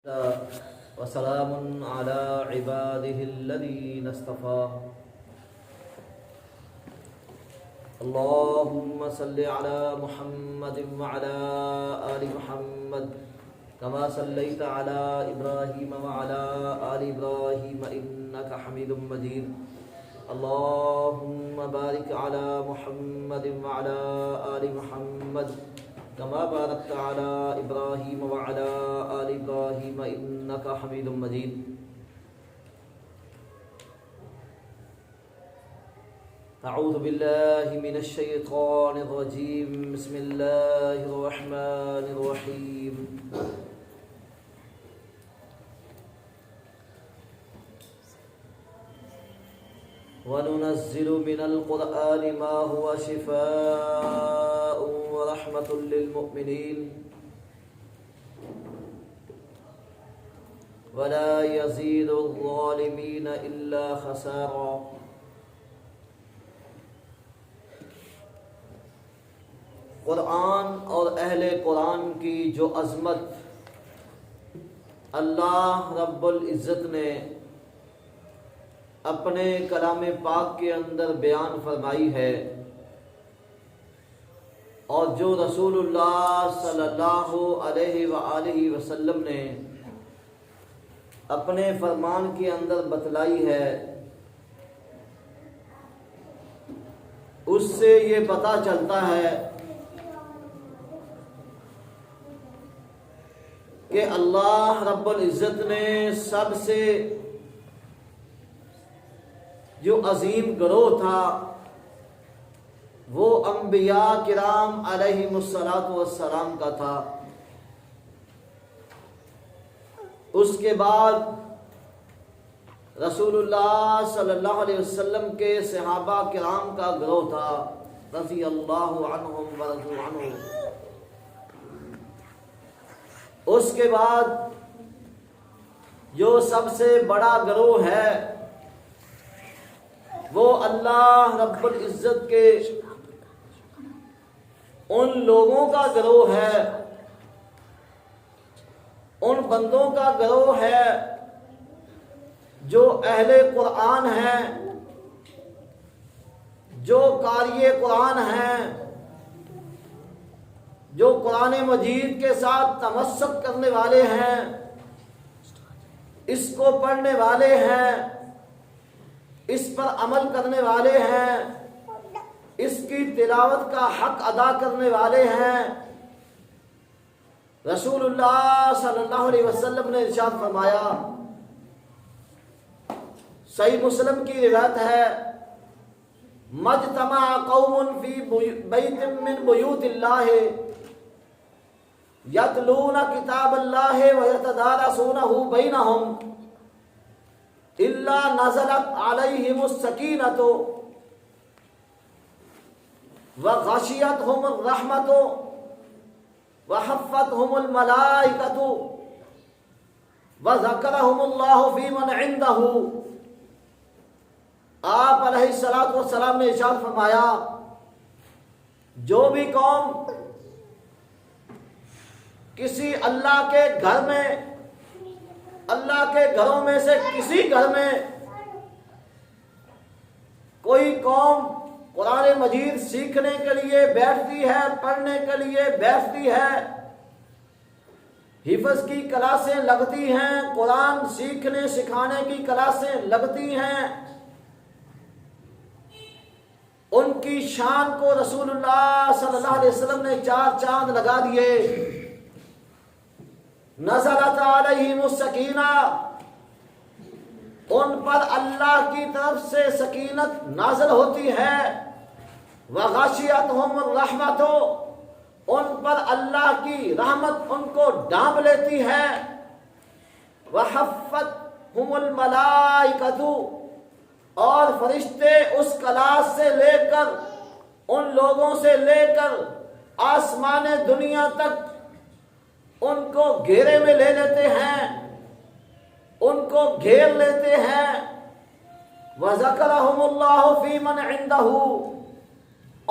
وسلام على عباده الذين اصطفى اللهم صل على محمد وعلى آل محمد كما صليت على إبراهيم وعلى آل إبراهيم إنك حميد مجيد اللهم بارك على محمد وعلى آل محمد كما باركت على إبراهيم وعلى آل إبراهيم إنك حميد مجيد أعوذ بالله من الشيطان الرجيم بسم الله الرحمن الرحيم وننزل من القرآن ما هو شفاء ورحمة للمؤمنين ولا يزيد الظالمين إلا خسارا قرآن اور اہل قرآن کی جو عظمت اللہ رب العزت نے اپنے کلام پاک کے اندر بیان فرمائی ہے اور جو رسول اللہ صلی اللہ علیہ وآلہ وسلم نے اپنے فرمان کے اندر بتلائی ہے، اس سے یہ پتہ چلتا ہے کہ اللہ رب العزت نے سب سے جو عظیم گروہ تھا وہ انبیاء کرام علیہم السلام کا تھا، اس کے بعد رسول اللہ صلی اللہ علیہ وسلم کے صحابہ کرام کا گروہ تھا رضی اللہ عنہم ورضوا عنہ، اس کے بعد جو سب سے بڑا گروہ ہے وہ اللہ رب العزت کے ان لوگوں کا گروہ ہے، ان بندوں کا گروہ ہے جو اہل قرآن ہیں، جو قاری قرآن ہیں، جو قرآن مجید کے ساتھ تمسک کرنے والے ہیں، اس کو پڑھنے والے ہیں، اس پر عمل کرنے والے ہیں، اس کی تلاوت کا حق ادا کرنے والے ہیں۔ رسول اللہ صلی اللہ علیہ وسلم نے ارشاد فرمایا، صحیح مسلم کی روایت ہے، مجتمع قوم فی بیت من بیوت اللہ یتلون کتاب اللہ ویتدارسونہ بینہم الا نزلت علیہم السکینۃ وغشیتہم الرحمۃ وحفتہم الملائکۃ وذکرہم اللہ فی من عندہ۔ آپ علیہ الصلوۃ والسلام نے ارشاد فرمایا، جو بھی قوم کسی اللہ کے گھر میں، اللہ کے گھروں میں سے کسی گھر میں کوئی قوم قرآن مجید سیکھنے کے لیے بیٹھتی ہے، پڑھنے کے لیے بیٹھتی ہے، حفظ کی کلاسیں لگتی ہیں، قرآن سیکھنے سکھانے کی کلاسیں لگتی ہیں، ان کی شان کو رسول اللہ صلی اللہ علیہ وسلم نے 4 چاند لگا دیے۔ نزلت علیہم السکینہ، ان پر اللہ کی طرف سے سکینت نازل ہوتی ہے، وغشیتہم الرحمۃ، ان پر اللہ کی رحمت ان کو ڈانپ لیتی ہے، وحفتہم الملائکۃ، اور فرشتے اس کلاس سے لے کر، ان لوگوں سے لے کر آسمان دنیا تک ان کو گھیرے میں لے لیتے ہیں، ان کو گھیر لیتے ہیں۔ وَذَكَرَهُمُ اللَّهُ فِي مَنْ عِنْدَهُ،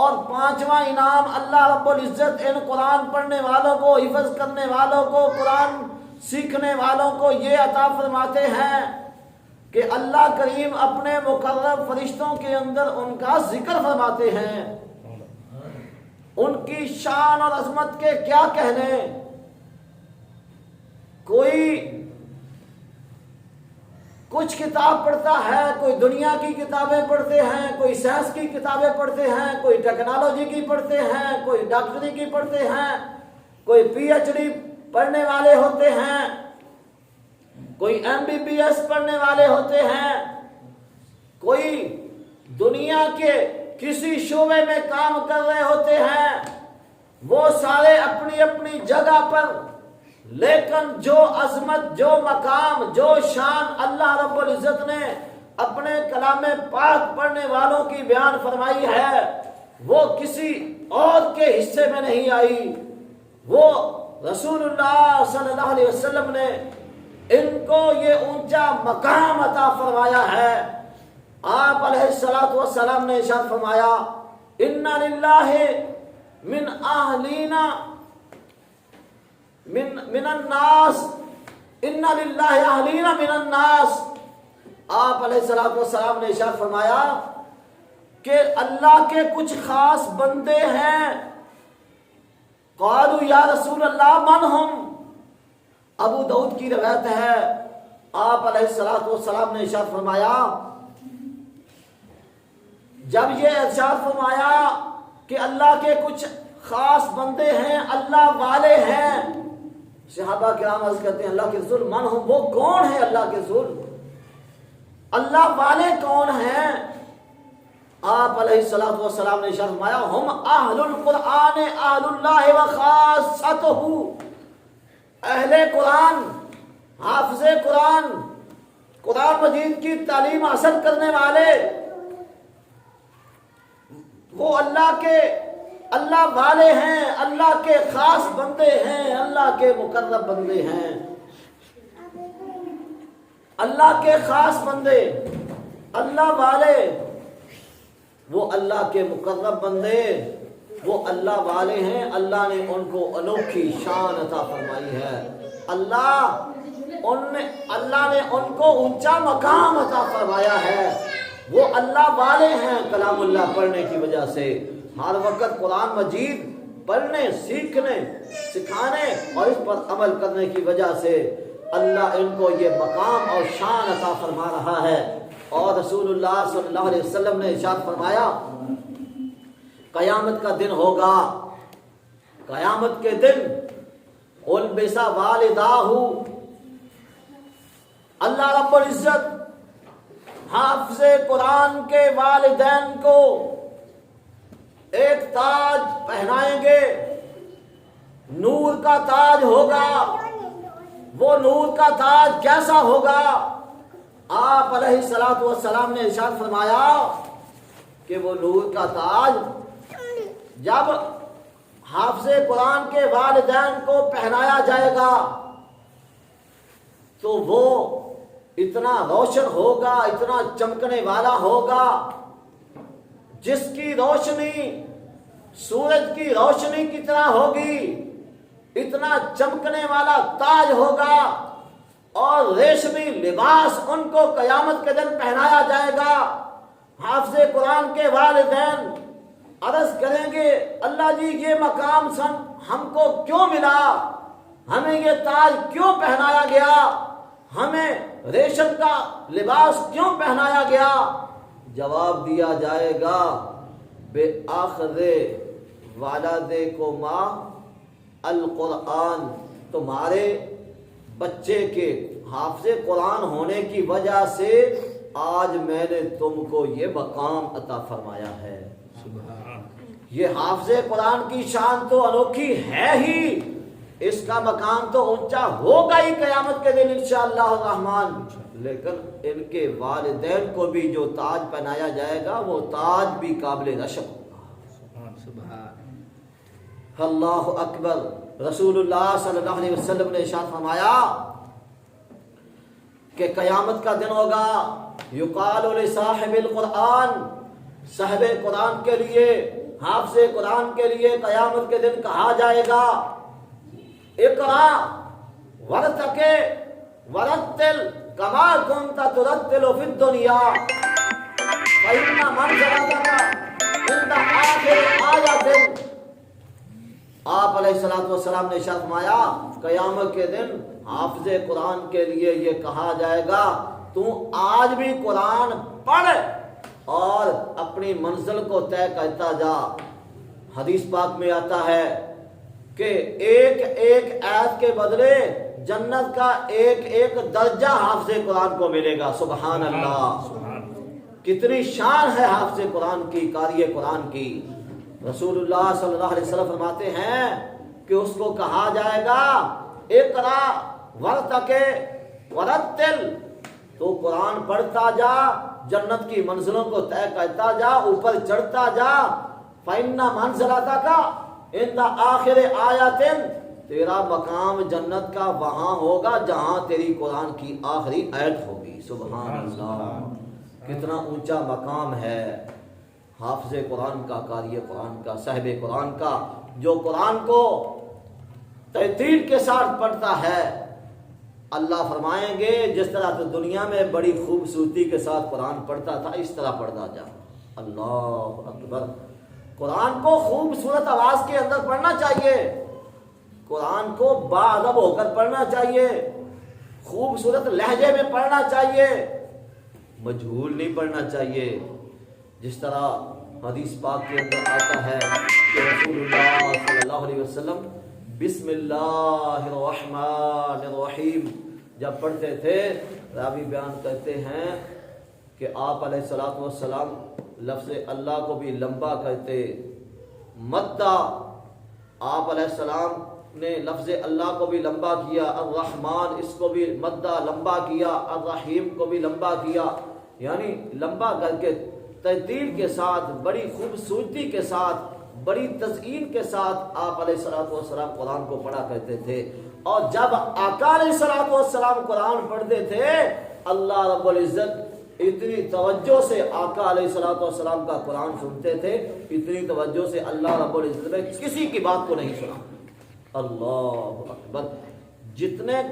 اور 5واں انعام اللہ رب العزت ان قرآن پڑھنے والوں کو، حفظ کرنے والوں کو، قرآن سیکھنے والوں کو یہ عطا فرماتے ہیں کہ اللہ کریم اپنے مقرب فرشتوں کے اندر ان کا ذکر فرماتے ہیں. ان کی شان اور عظمت کے کیا کہنے. کوئی کچھ کتاب پڑھتا ہے، کوئی دنیا کی کتابیں پڑھتے ہیں، کوئی سائنس کی کتابیں پڑھتے ہیں، کوئی ٹیکنالوجی کی پڑھتے ہیں، کوئی ڈاکٹری کی پڑھتے ہیں، کوئی پی ایچ ڈی پڑھنے والے ہوتے ہیں، کوئی ایم بی بی ایس پڑھنے والے ہوتے ہیں، کوئی دنیا کے کسی شعبے میں کام کر رہے ہوتے ہیں. وہ سارے اپنی اپنی جگہ پر، لیکن جو عظمت، جو مقام، جو شان اللہ رب العزت نے اپنے کلام پاک پڑھنے والوں کی بیان فرمائی ہے وہ کسی اور کے حصے میں نہیں آئی. وہ رسول اللہ صلی اللہ علیہ وسلم نے ان کو یہ اونچا مقام عطا فرمایا ہے. آپ علیہ الصلوۃ والسلام نے ارشاد فرمایا اِنَّ لِلَّهِ من اہلینا من الناس ان للہ اہلینا من الناس. آپ علیہ الصلوۃ والسلام نے ارشاد فرمایا کہ اللہ کے کچھ خاص بندے ہیں. قالوا یا رسول اللہ من ہم. ابو داؤد کی روایت ہے، آپ علیہ الصلوۃ والسلام نے ارشاد فرمایا، جب یہ ارشاد فرمایا کہ اللہ کے کچھ خاص بندے ہیں، اللہ والے ہیں، صحابہ کرام عرض کرتے ہیں اللہ کے رسول من ہم، وہ کون ہے اللہ کے رسول، اللہ والے کون ہیں؟ آپ علیہ الصلوۃ والسلام نے ارشاد فرمایا ہم اہل القرآن اہل اللہ و خاصتہ. اہل قرآن، حافظ قرآن، قرآن مجید کی تعلیم حاصل کرنے والے، وہ اللہ والے ہیں، اللہ کے خاص بندے ہیں، اللہ کے مقرب بندے ہیں. اللہ کے خاص بندے، اللہ والے، وہ اللہ کے مقرب بندے، وہ اللہ والے ہیں. اللہ نے ان کو انوکھی شان عطا فرمائی ہے. اللہ نے ان کو اونچا مقام عطا فرمایا ہے. وہ اللہ والے ہیں کلام اللہ پڑھنے کی وجہ سے. ہر وقت قرآن مجید پڑھنے، سیکھنے، سکھانے اور اس پر عمل کرنے کی وجہ سے اللہ ان کو یہ مقام اور شان عطا فرما رہا ہے. اور رسول اللہ صلی اللہ علیہ وسلم نے ارشاد فرمایا قیامت کا دن ہوگا، قیامت کے دن البس والداہ، اللہ رب العزت حافظ قرآن کے والدین کو ایک تاج پہنائیں گے، نور کا تاج ہوگا. وہ نور کا تاج کیسا ہوگا؟ آپ علیہ الصلوۃ والسلام نے ارشاد فرمایا کہ وہ نور کا تاج جب حافظ قرآن کے والدین کو پہنایا جائے گا تو وہ اتنا روشن ہوگا، اتنا چمکنے والا ہوگا، جس کی روشنی سورج کی روشنی کی طرح ہوگی. اتنا چمکنے والا تاج ہوگا اور ریشمی لباس ان کو قیامت کے دن پہنایا جائے گا. حافظ قرآن کے والدین عرض کریں گے اللہ جی یہ مقام ہم کو کیوں ملا، ہمیں یہ تاج کیوں پہنایا گیا، ہمیں ریشم کا لباس کیوں پہنایا گیا؟ جواب دیا جائے گا بے آخذ والدکما القرآن، تمہارے بچے کے حافظ قرآن ہونے کی وجہ سے آج میں نے تم کو یہ مقام عطا فرمایا ہے. یہ حافظ قرآن کی شان تو انوکھی ہے ہی، اس کا مقام تو اونچا ہوگا ہی قیامت کے دن انشاءاللہ الرحمن. لیکن ان کے والدین کو بھی جو تاج پہنایا جائے گا وہ تاج بھی قابل رشک ہوگا. اللہ اکبر. رسول اللہ صلی اللہ علیہ وسلم نے ارشاد فرمایا کہ قیامت کا دن ہوگا یقال لصاحب القرآن، صاحب قرآن کے لیے، حافظ قرآن کے لیے قیامت کے دن کہا جائے گا اقرا ورتقے ورتل کما کنت ترتل فی الدنیا فإن منزلتک عند آخر آیۃ۔ آپ علیہ السلام نے ارشاد فرمایا قیامت کے دن حافظ قرآن کے لیے یہ کہا جائے گا تو آج بھی قرآن پڑھ اور اپنی منزل کو طے کرتا جا۔ حدیث پاک میں آتا ہے کہ ایک ایک آیت کے بدلے جنت کا ایک ایک درجہ حافظ قرآن کو ملے گا۔ سبحان اللہ، کتنی شان ہے حافظ قرآن کی، قاری قرآن کی۔ رسول اللہ صلی اللہ علیہ وسلم فرماتے ہیں کہ اس کو کہا جائے گا اقرا ورتقے ورتل، تو قرآن پڑھتا جا، جنت کی منزلوں کو طے کرتا جا، اوپر چڑھتا جا۔ فإن منزلتک عند آخر آیۃ، تیرا مقام جنت کا وہاں ہوگا جہاں تیری قرآن کی آخری آیت ہوگی۔ سبحان اللہ، کتنا اونچا مقام ہے حافظ قرآن کا، قاری قرآن کا، صاحب قرآن کا، جو قرآن کو ترتیل کے ساتھ پڑھتا ہے۔ اللہ فرمائیں گے جس طرح تو دنیا میں بڑی خوبصورتی کے ساتھ قرآن پڑھتا تھا اس طرح پڑھتا جا۔ اللہ اکبر، قرآن کو خوبصورت آواز کے اندر پڑھنا چاہیے، قرآن کو باادب ہو کر پڑھنا چاہیے، خوبصورت لہجے میں پڑھنا چاہیے، مجہول نہیں پڑھنا چاہیے۔ جس طرح حدیث پاک کے اندر آتا ہے کہ رسول اللہ صلی اللہ علیہ وسلم بسم اللہ الرحمن الرحیم جب پڑھتے تھے، راوی بیان کرتے ہیں کہ آپ علیہ الصلوۃ والسلام لفظ اللہ کو بھی لمبا کرتے، مدہ آپ علیہ السلام نے لفظ اللہ کو بھی لمبا کیا، الرحمن اس کو بھی مدہ لمبا کیا، الرحیم کو بھی لمبا کیا، یعنی لمبا کر کے ترتیل کے ساتھ، بڑی خوبصورتی کے ساتھ، بڑی تزئین کے ساتھ آپ علیہ الصلوۃ والسلام قرآن کو پڑھا کرتے تھے۔ اور جب آقا علیہ الصلوۃ والسلام قرآن پڑھتے تھے، اللہ رب العزت اتنی توجہ سے آقا علیہ الصلوۃ والسلام کا قرآن سنتے تھے، اتنی توجہ سے اللہ رب العزت نے کسی کی بات کو نہیں سنا۔ اللہ اکبر، جتنے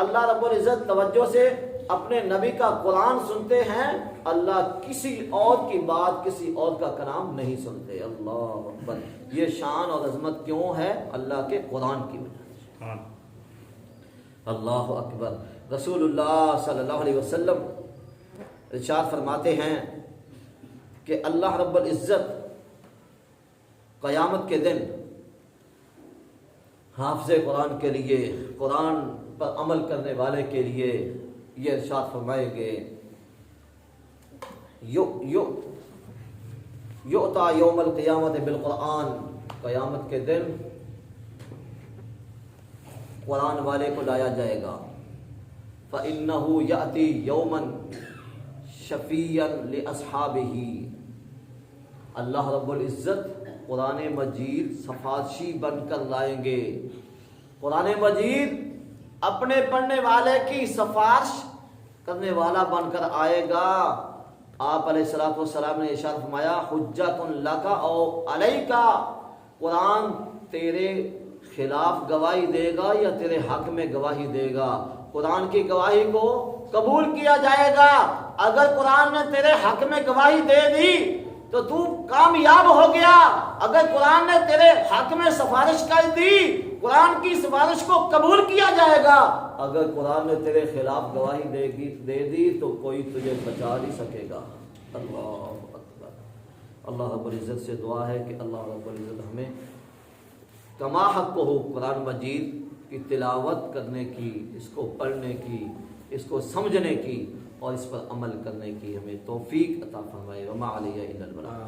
اللہ رب العزت توجہ سے اپنے نبی کا قرآن سنتے ہیں، اللہ کسی اور کی بات، کسی اور کا کلام نہیں سنتے۔ اللہ اکبر، یہ شان اور عظمت کیوں ہے؟ اللہ کے قرآن کی وجہ سے۔ اللہ اکبر، رسول اللہ صلی اللہ علیہ وسلم ارشاد فرماتے ہیں کہ اللہ رب العزت قیامت کے دن حافظ قرآن کے لیے، قرآن پر عمل کرنے والے کے لیے یہ ارشاد فرمائے گے، یؤتی یوم القیامت بالقرآن، قیامت کے دن قرآن والے کو لایا جائے گا، فإنہ یأتی یوما شفیعا لأصحابہ، اللہ رب العزت قرآن مجید سفارشی بن کر لائیں گے۔ قرآن مجید اپنے پڑھنے والے کی سفارش کرنے والا بن کر آئے گا۔ آپ علیہ الصلوۃ والسلام نے ارشاد فرمایا حجۃ لک او علیک، قرآن تیرے خلاف گواہی دے گا یا تیرے حق میں گواہی دے گا۔ قرآن کی گواہی کو قبول کیا جائے گا۔ اگر قرآن نے تیرے حق میں گواہی دے دی تو تو کامیاب ہو گیا۔ اگر قرآن نے تیرے حق میں سفارش کر دی، قرآن کی سفارش کو قبول کیا جائے گا۔ اگر قرآن نے تیرے خلاف گواہی دے دی تو کوئی تجھے بچا نہیں سکے گا۔ اللہ اکبر، اللہ رب العزت سے دعا ہے کہ اللہ رب العزت ہمیں کما حق ہو قرآن مجید کی تلاوت کرنے کی، اس کو پڑھنے کی، اس کو سمجھنے کی اور اس پر عمل کرنے کی ہمیں توفیق عطا فرمائے۔ وما علیہ الا البلاغ۔